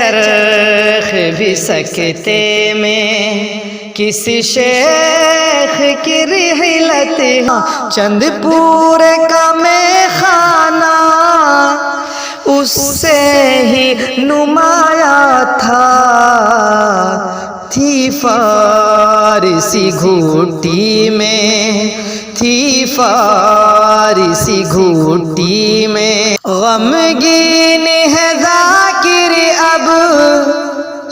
چرخ بھی سکتے میں کسی شیخ کی رحلت چند پورے کا میں خانہ اس سے ہی نمایاں تھا تھی فارسی گھوٹی میں تھی فارسی گھوٹی میں غمگین ہے ذاکر اب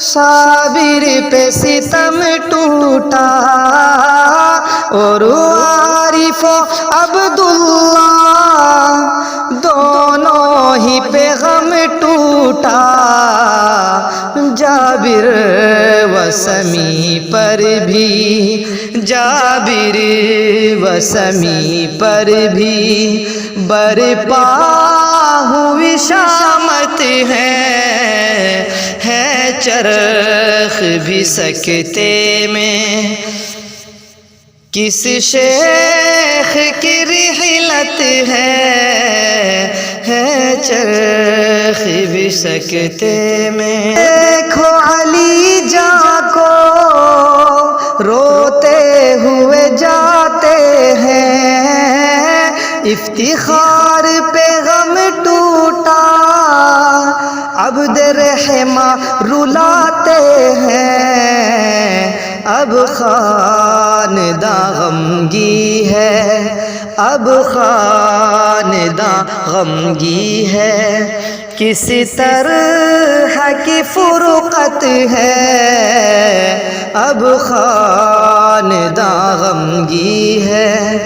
صابر پہ ستم ٹوٹا اور عارف و عبداللہ دونوں ہی پہ غم ٹوٹا جابر و سمی پر بھی جابر و سمی پر بھی برپا ہوئی شامت ہے چرخ بھی سکتے میں کس شیخ کی رحلت ہے چرخ بھی سکتے میں دیکھو علی جاں کو روتے ہوئے جاتے ہیں افتخار پہ غم ٹوٹا عبد رحمہ رلاتے ہیں اب خانداں غمگی ہے اب خانداں غمگی ہے کسی طرح کی فرقت ہے اب خانداں غمگی ہے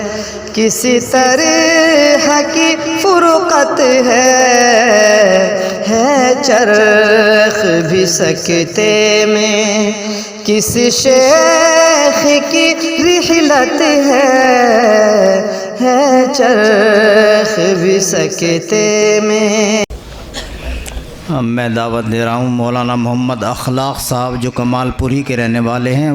کسی طرح کی فرقت ہے چرخ بھی سکتے میں کس شیخ کی رحلت ہے چرخ بھی سکتے میں میں دعوت دے رہا ہوں مولانا محمد اخلاق صاحب جو کمال پوری کے رہنے والے ہیں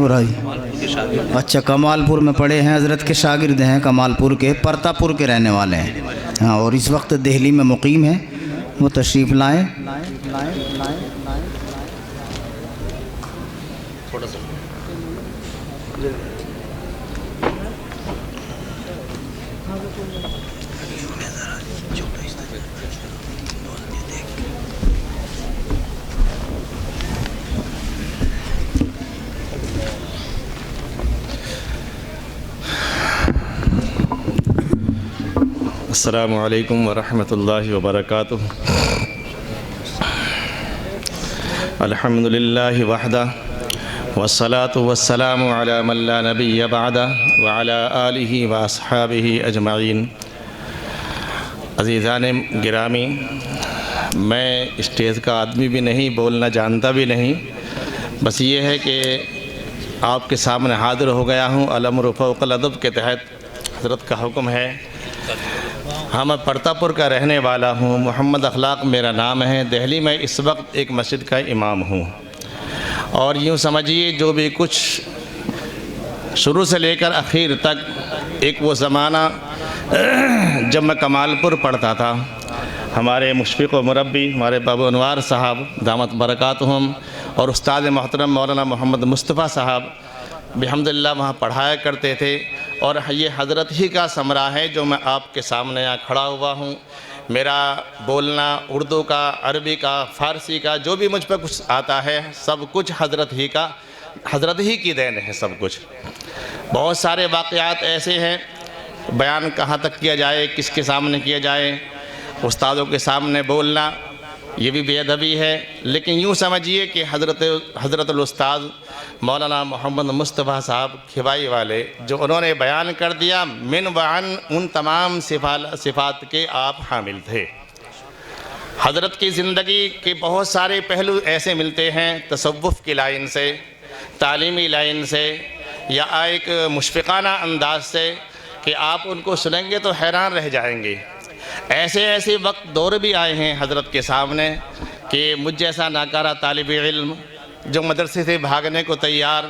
اچھا کمال پور میں پڑھے ہیں حضرت کے شاگرد ہیں کمال پور کے پرتا پور کے رہنے والے ہیں ہاں اور اس وقت دہلی میں مقیم ہیں وہ تشریف لائیں السلام علیکم ورحمۃ اللہ وبرکاتہ الحمد للہ وحدہ والصلاة والسلام علی من لا نبی بعدہ وعلی آلہ واصحابہ اجمعین عزیزان گرامی میں اسٹیج کا آدمی بھی نہیں بولنا جانتا بھی نہیں بس یہ ہے کہ آپ کے سامنے حاضر ہو گیا ہوں الامر فوق الادب کے تحت حضرت کا حکم ہے ہاں میں پرتا پور کا رہنے والا ہوں محمد اخلاق میرا نام ہے دہلی میں اس وقت ایک مسجد کا امام ہوں اور یوں سمجھیے جو بھی کچھ شروع سے لے کر اخیر تک ایک وہ زمانہ جب میں کمال پور پڑھتا تھا ہمارے مشفق و مربی ہمارے بابو انوار صاحب دامت برکاتہم اور استاد محترم مولانا محمد مصطفیٰ صاحب بحمداللہ وہاں پڑھایا کرتے تھے اور یہ حضرت ہی کا ثمرہ ہے جو میں آپ کے سامنے یہاں کھڑا ہوا ہوں میرا بولنا اردو کا عربی کا فارسی کا جو بھی مجھ پہ کچھ آتا ہے سب کچھ حضرت ہی کی دین ہے سب کچھ بہت سارے واقعات ایسے ہیں بیان کہاں تک کیا جائے کس کے سامنے کیا جائے استادوں کے سامنے بولنا یہ بھی بے ادبی ہے لیکن یوں سمجھیے کہ حضرت الاستاذ مولانا محمد مصطفیٰ صاحب کھوائی والے جو انہوں نے بیان کر دیا من وعن ان تمام صفات کے آپ حامل تھے حضرت کی زندگی کے بہت سارے پہلو ایسے ملتے ہیں تصوف کی لائن سے تعلیمی لائن سے یا ایک مشفقانہ انداز سے کہ آپ ان کو سنیں گے تو حیران رہ جائیں گے ایسے وقت دور بھی آئے ہیں حضرت کے سامنے کہ مجھ جیسا ناکارہ طالب علم جو مدرسے سے بھاگنے کو تیار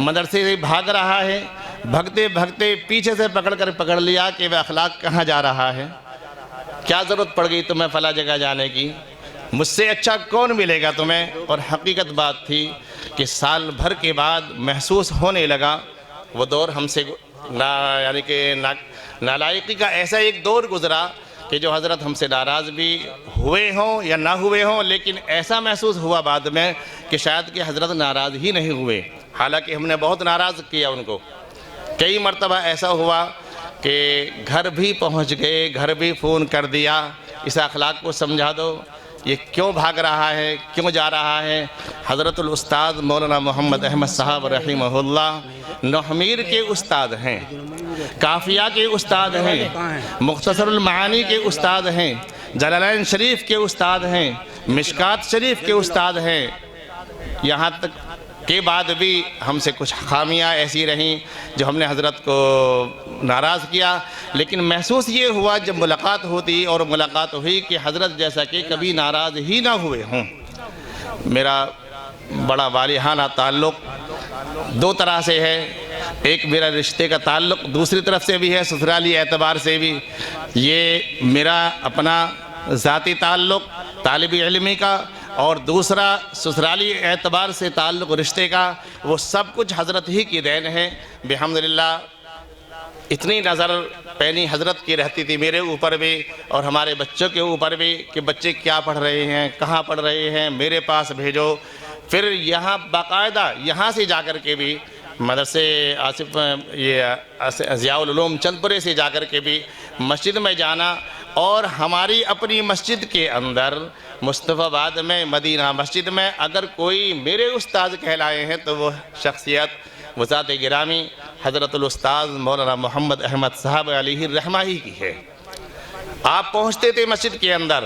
مدرسے سے بھاگ رہا ہے بھگتے پیچھے سے پکڑ لیا کہ وہ اخلاق کہاں جا رہا ہے کیا ضرورت پڑ گئی تمہیں فلاں جگہ جانے کی مجھ سے اچھا کون ملے گا تمہیں؟ اور حقیقت بات تھی کہ سال بھر کے بعد محسوس ہونے لگا وہ دور ہم سے یعنی کہ نالائقی کا ایسا ایک دور گزرا کہ جو حضرت ہم سے ناراض بھی ہوئے ہوں یا نہ ہوئے ہوں، لیکن ایسا محسوس ہوا بعد میں کہ شاید کہ حضرت ناراض ہی نہیں ہوئے، حالانکہ ہم نے بہت ناراض کیا ان کو۔ کئی مرتبہ ایسا ہوا کہ گھر بھی پہنچ گئے، گھر بھی فون کر دیا، اس اخلاق کو سمجھا دو، یہ کیوں بھاگ رہا ہے، کیوں جا رہا ہے۔ حضرت الاستاذ مولانا محمد احمد صاحب رحمہ اللہ نحمیر کے استاد ہیں، کافیہ کے استاد ہیں، مختصر المعانی کے استاد ہیں، جلالین شریف کے استاد ہیں، مشکات شریف کے استاد ہیں۔ یہاں تک کے بعد بھی ہم سے کچھ خامیاں ایسی رہیں جو ہم نے حضرت کو ناراض کیا، لیکن محسوس یہ ہوا جب ملاقات ہوتی اور ملاقات ہوئی کہ حضرت جیسا کہ کبھی ناراض ہی نہ ہوئے ہوں۔ میرا بڑا والہانہ تعلق دو طرح سے ہے، ایک میرا رشتے کا تعلق دوسری طرف سے بھی ہے، سسرالی اعتبار سے بھی۔ یہ میرا اپنا ذاتی تعلق طالب علمی کا، اور دوسرا سسرالی اعتبار سے تعلق رشتے کا، وہ سب کچھ حضرت ہی کی دین ہے بحمدللہ۔ اتنی نظر پینی حضرت کی رہتی تھی میرے اوپر بھی اور ہمارے بچوں کے اوپر بھی کہ بچے کیا پڑھ رہے ہیں، کہاں پڑھ رہے ہیں، میرے پاس بھیجو۔ پھر یہاں باقاعدہ یہاں سے جا کر کے بھی مدرسے آصف یہ ضیاء العلوم چند پورے سے جا کر کے بھی مسجد میں جانا، اور ہماری اپنی مسجد کے اندر مصطفیٰ آباد میں مدینہ مسجد میں اگر کوئی میرے استاد کہلائے ہیں تو وہ شخصیت وذات گرامی حضرت الاستاذ مولانا محمد احمد صاحب علیہ الرحمہ ہی کی ہے۔ آپ پہنچتے تھے مسجد کے اندر،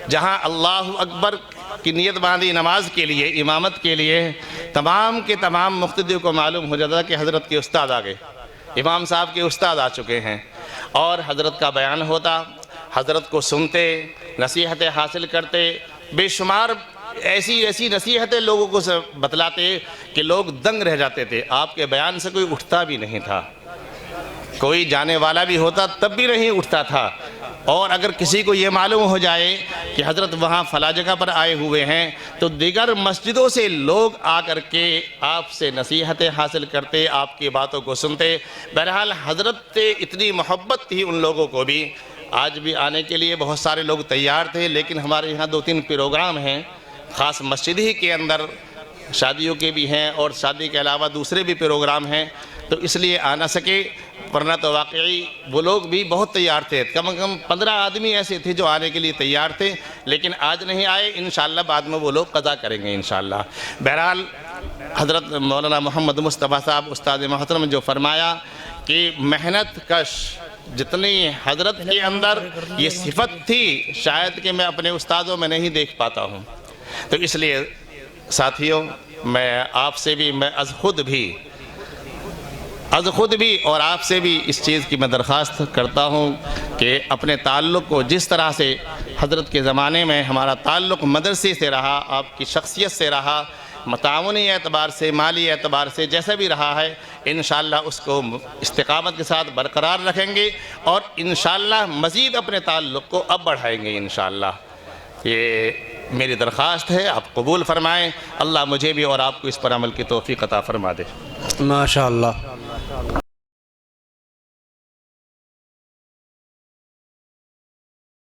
جہاں اللہ اکبر کی نیت باندھی نماز کے لیے، امامت کے لیے، تمام کے تمام مقتدی کو معلوم ہو جاتا کہ حضرت کے استاد آ گئے، امام صاحب کے استاد آ چکے ہیں، اور حضرت کا بیان ہوتا، حضرت کو سنتے، نصیحتیں حاصل کرتے، بے شمار ایسی نصیحتیں لوگوں کو بتلاتے کہ لوگ دنگ رہ جاتے تھے۔ آپ کے بیان سے کوئی اٹھتا بھی نہیں تھا، کوئی جانے والا بھی ہوتا تب بھی نہیں اٹھتا تھا، اور اگر کسی کو یہ معلوم ہو جائے کہ حضرت وہاں فلاں جگہ پر آئے ہوئے ہیں تو دیگر مسجدوں سے لوگ آ کر کے آپ سے نصیحتیں حاصل کرتے، آپ کی باتوں کو سنتے۔ بہرحال حضرت سے اتنی محبت تھی ان لوگوں کو بھی، آج بھی آنے کے لیے بہت سارے لوگ تیار تھے، لیکن ہمارے یہاں 2-3 پروگرام ہیں خاص مسجد ہی کے اندر، شادیوں کے بھی ہیں اور شادی کے علاوہ دوسرے بھی پروگرام ہیں، تو اس لیے آ نہ سکے، ورنہ تو واقعی وہ لوگ بھی بہت تیار تھے، کم از کم 15 آدمی ایسے تھے جو آنے کے لیے تیار تھے، لیکن آج نہیں آئے، انشاءاللہ بعد میں وہ لوگ قضا کریں گے انشاءاللہ۔ بہرحال حضرت مولانا محمد مصطفیٰ صاحب استاد محترم جو فرمایا کہ محنت کش جتنی حضرت کے اندر یہ صفت تھی شاید کہ میں اپنے استادوں میں نہیں دیکھ پاتا ہوں، تو اس لیے ساتھیوں میں آپ سے بھی، میں از خود بھی اور آپ سے بھی اس چیز کی میں درخواست کرتا ہوں کہ اپنے تعلق کو جس طرح سے حضرت کے زمانے میں ہمارا تعلق مدرسے سے رہا، آپ کی شخصیت سے رہا، تعاونی اعتبار سے، مالی اعتبار سے جیسا بھی رہا ہے، انشاءاللہ اس کو استقامت کے ساتھ برقرار رکھیں گے، اور انشاءاللہ مزید اپنے تعلق کو اب بڑھائیں گے انشاءاللہ۔ یہ میری درخواست ہے، آپ قبول فرمائیں، اللہ مجھے بھی اور آپ کو اس پر عمل کی توفیق عطا فرما دے۔ ماشاءاللہ۔